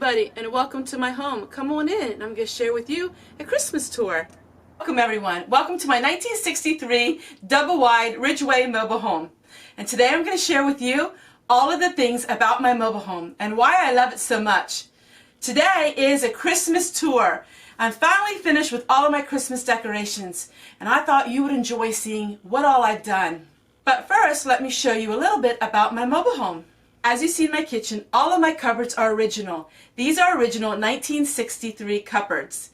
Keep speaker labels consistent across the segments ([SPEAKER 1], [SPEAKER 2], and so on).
[SPEAKER 1] everybody, and welcome to my home. Come on in, and I'm going to share with you a Christmas tour. Welcome everyone. Welcome to my 1963 double-wide Ridgeway mobile home. And today I'm going to share with you all of the things about my mobile home and why I love it so much. Today is a Christmas tour. I'm finally finished with all of my Christmas decorations, and I thought you would enjoy seeing what all I've done. But first, let me show you a little bit about my mobile home. As you see in my kitchen, all of my cupboards are original. These are original 1963 cupboards.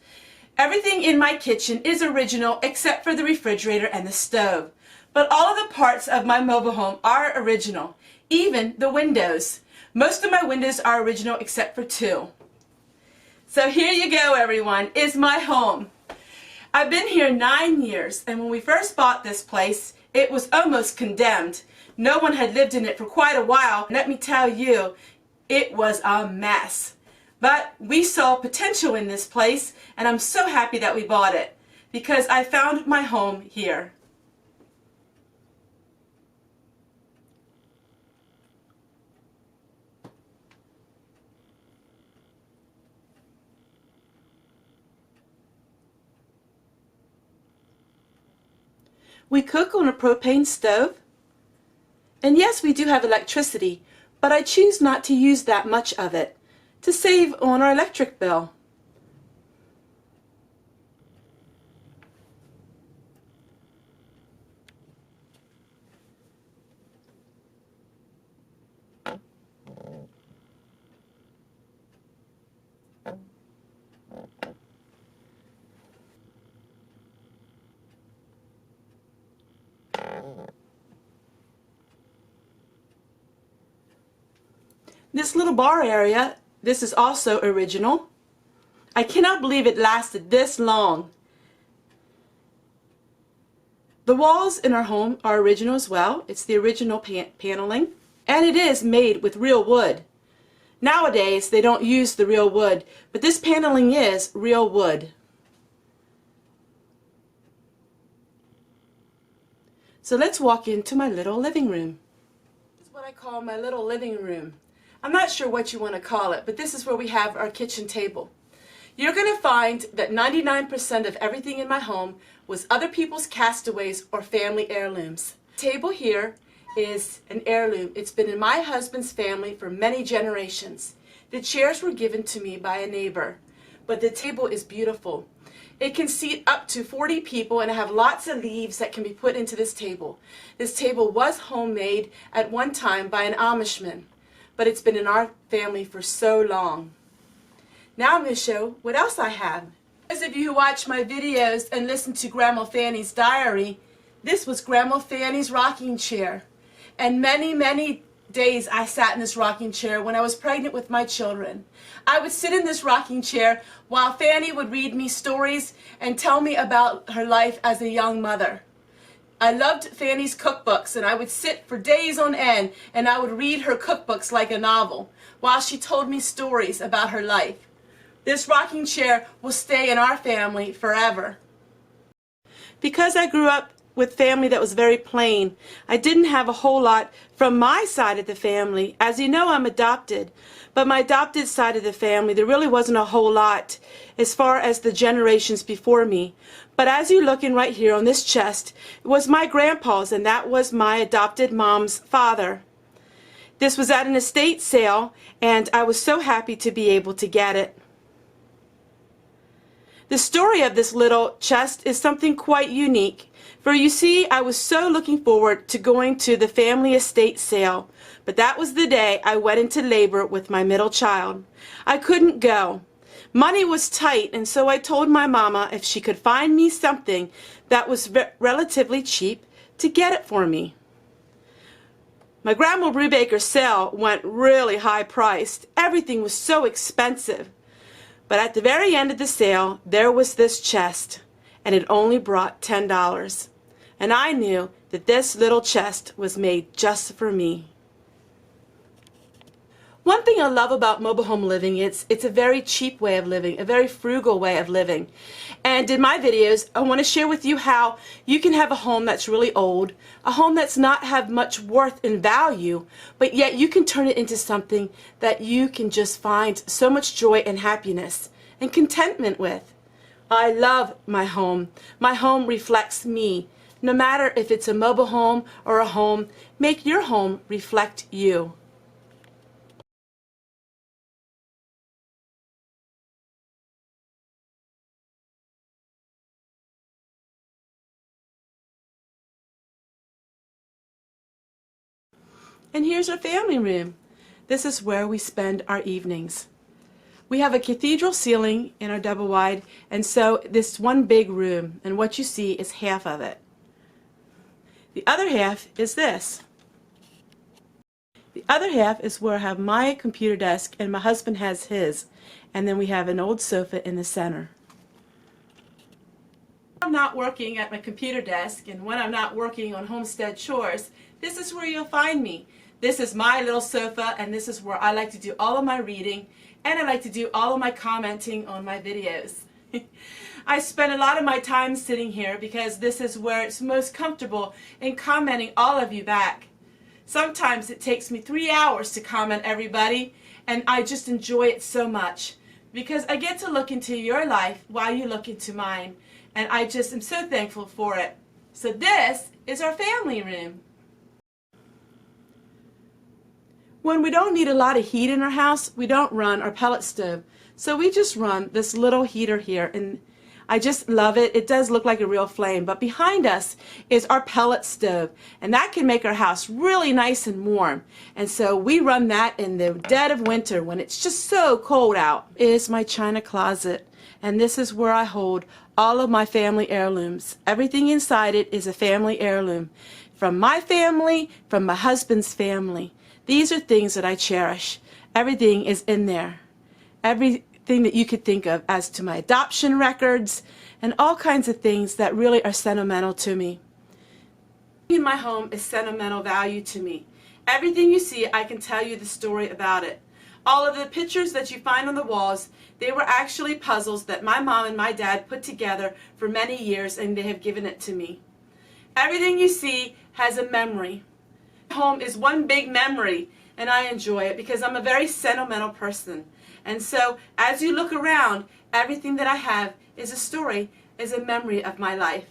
[SPEAKER 1] Everything in my kitchen is original except for the refrigerator and the stove. But all of the parts of my mobile home are original, even the windows. Most of my windows are original except for two. So here you go, everyone, is my home. I've been here 9 years, and when we first bought this place, it was almost condemned. No one had lived in it for quite a while. Let me tell you, it was a mess. But we saw potential in this place, and I'm so happy that we bought it because I found my home here. We cook on a propane stove. And yes, we do have electricity, but I choose not to use that much of it to save on our electric bill. This little bar area, this is also original. I cannot believe it lasted this long. The walls in our home are original as well. It's the original paneling, and it is made with real wood. Nowadays they don't use the real wood, but this paneling is real wood. So let's walk into my little living room. This is what I call my little living room. I'm not sure what you want to call it, but this is where we have our kitchen table. You're going to find that 99% of everything in my home was other people's castaways or family heirlooms. The table here is an heirloom. It's been in my husband's family for many generations. The chairs were given to me by a neighbor, but the table is beautiful. It can seat up to 40 people, and I have lots of leaves that can be put into this table. This table was homemade at one time by an Amishman, but it's been in our family for so long. Now I'm going to show what else I have. Those of you who watch my videos and listen to Grandma Fanny's diary, this was Grandma Fanny's rocking chair. And many days I sat in this rocking chair when I was pregnant with my children. I would sit in this rocking chair while Fanny would read me stories and tell me about her life as a young mother. I loved Fanny's cookbooks, and I would sit for days on end and I would read her cookbooks like a novel while she told me stories about her life. This rocking chair will stay in our family forever. Because I grew up with family that was very plain, I didn't have a whole lot from my side of the family. As you know, I'm adopted, but my adopted side of the family, there really wasn't a whole lot as far as the generations before me. But as you're looking right here on this chest, it was my grandpa's, and that was my adopted mom's father. This was at an estate sale, and I was so happy to be able to get it. The story of this little chest is something quite unique, for you see, I was so looking forward to going to the family estate sale, but that was the day I went into labor with my middle child. I couldn't go. Money was tight, and so I told my mama if she could find me something that was relatively cheap to get it for me. My Grandma Brubaker's sale went really high priced. Everything was so expensive. But at the very end of the sale, there was this chest, and it only brought $10. And I knew that this little chest was made just for me. One thing I love about mobile home living, it's a very cheap way of living, a very frugal way of living. And in my videos, I want to share with you how you can have a home that's really old, a home that's not have much worth in value, but yet you can turn it into something that you can just find so much joy and happiness and contentment with. I love my home. My home reflects me. No matter if it's a mobile home or a home, make your home reflect you. And here's our family room. This is where we spend our evenings. We have a cathedral ceiling in our double wide, and so this one big room, and what you see is half of it. The other half is this. The other half is where I have my computer desk and my husband has his, and then we have an old sofa in the center. When I'm not working at my computer desk and when I'm not working on homestead chores, this is where you'll find me. This is my little sofa, and this is where I like to do all of my reading, and I like to do all of my commenting on my videos. I spend a lot of my time sitting here because this is where it's most comfortable in commenting all of you back. Sometimes it takes me 3 hours to comment everybody, and I just enjoy it so much because I get to look into your life while you look into mine, and I just am so thankful for it. So this is our family room. When we don't need a lot of heat in our house, we don't run our pellet stove. So we just run this little heater here, and I just love it. It does look like a real flame, but behind us is our pellet stove, and that can make our house really nice and warm. And so we run that in the dead of winter when it's just so cold out. Is my china closet, and this is where I hold all of my family heirlooms. Everything inside it is a family heirloom. From my family, from my husband's family. These are things that I cherish. Everything is in there. Everything that you could think of as to my adoption records and all kinds of things that really are sentimental to me. In my home is sentimental value to me. Everything you see, I can tell you the story about it. All of the pictures that you find on the walls, they were actually puzzles that my mom and my dad put together for many years, and they have given it to me. Everything you see has a memory. Home is one big memory, and I enjoy it because I'm a very sentimental person. And so as you look around, everything that I have is a story, is a memory of my life.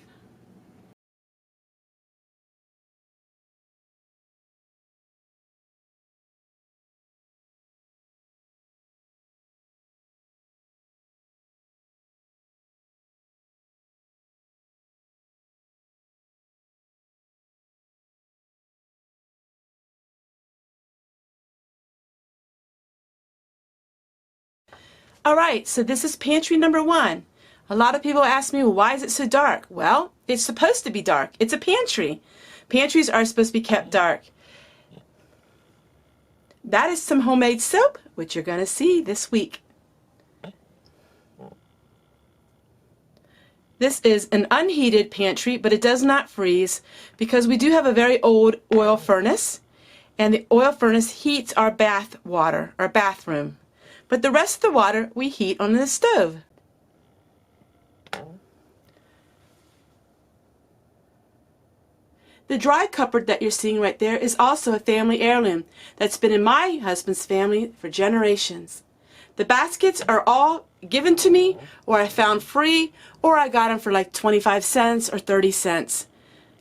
[SPEAKER 1] Alright, so this is pantry number 1. A lot of people ask me, well, why is it so dark? Well, it's supposed to be dark. It's a pantry. Pantries are supposed to be kept dark. That is some homemade soap, which you're going to see this week. This is an unheated pantry, but it does not freeze because we do have a very old oil furnace, and the oil furnace heats our bath water, our bathroom. But the rest of the water we heat on the stove. The dry cupboard that you're seeing right there is also a family heirloom that's been in my husband's family for generations. The baskets are all given to me, or I found free, or I got them for like 25 cents or 30 cents.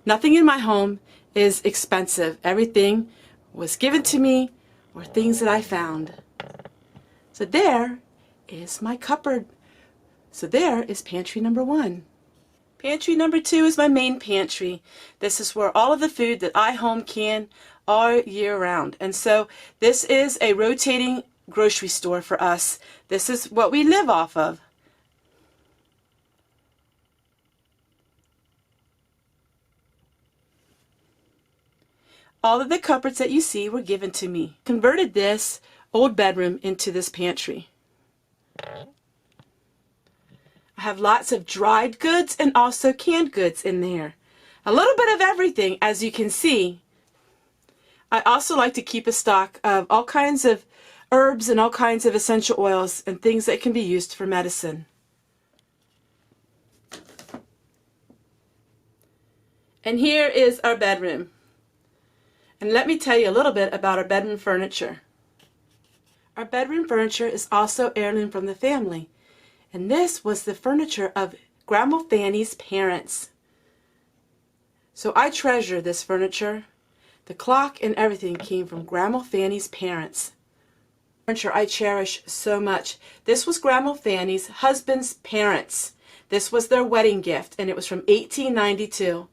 [SPEAKER 1] Nothing in my home is expensive. Everything was given to me or things that I found. So there is my cupboard. So there is pantry number 1. Pantry number 2 is my main pantry. This is where all of the food that I home can all year round. And so this is a rotating grocery store for us. This is what we live off of. All of the cupboards that you see were given to me. Converted this old bedroom into this pantry. I have lots of dried goods and also canned goods in there. A little bit of everything, as you can see. I also like to keep a stock of all kinds of herbs and all kinds of essential oils and things that can be used for medicine. And here is our bedroom. And let me tell you a little bit about our bedroom furniture. Our bedroom furniture is also heirloom from the family. And this was the furniture of Grandma Fanny's parents. So I treasure this furniture. The clock and everything came from Grandma Fanny's parents. Furniture I cherish so much. This was Grandma Fanny's husband's parents. This was their wedding gift, and it was from 1892.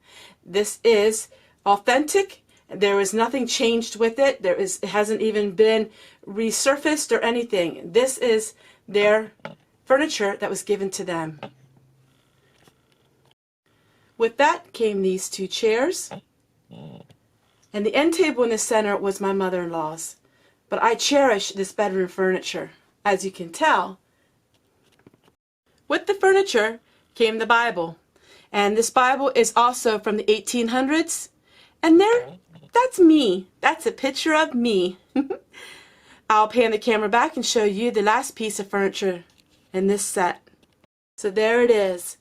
[SPEAKER 1] This is authentic. There is nothing changed with it. It hasn't even been resurfaced or anything. This is their furniture that was given to them. With that came these two chairs. And the end table in the center was my mother-in-law's. But I cherish this bedroom furniture, as you can tell. With the furniture came the Bible. And this Bible is also from the 1800s. And that's me. That's a picture of me. I'll pan the camera back and show you the last piece of furniture in this set. So there it is.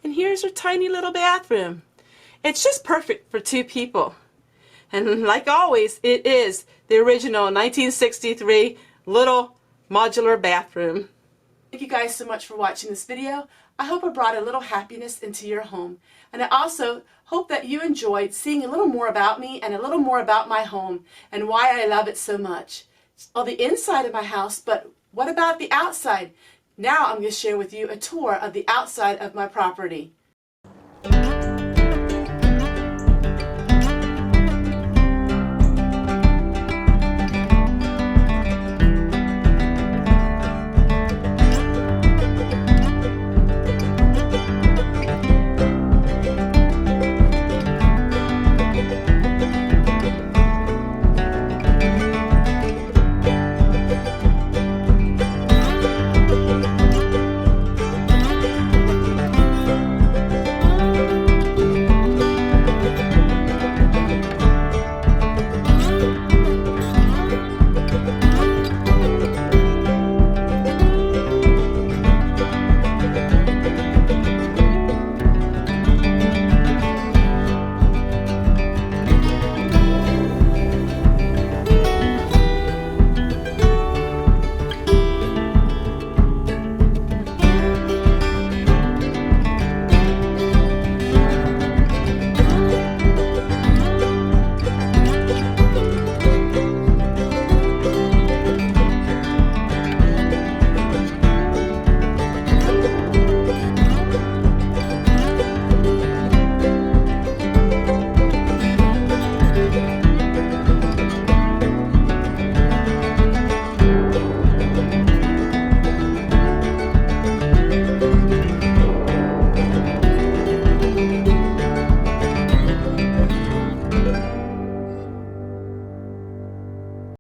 [SPEAKER 1] And here's our tiny little bathroom. It's just perfect for two people. And like always, it is the original 1963 little modular bathroom. Thank you guys so much for watching this video. I hope I brought a little happiness into your home. And I also hope that you enjoyed seeing a little more about me and a little more about my home and why I love it so much. It's all the inside of my house, but what about the outside? Now I'm going to share with you a tour of the outside of my property.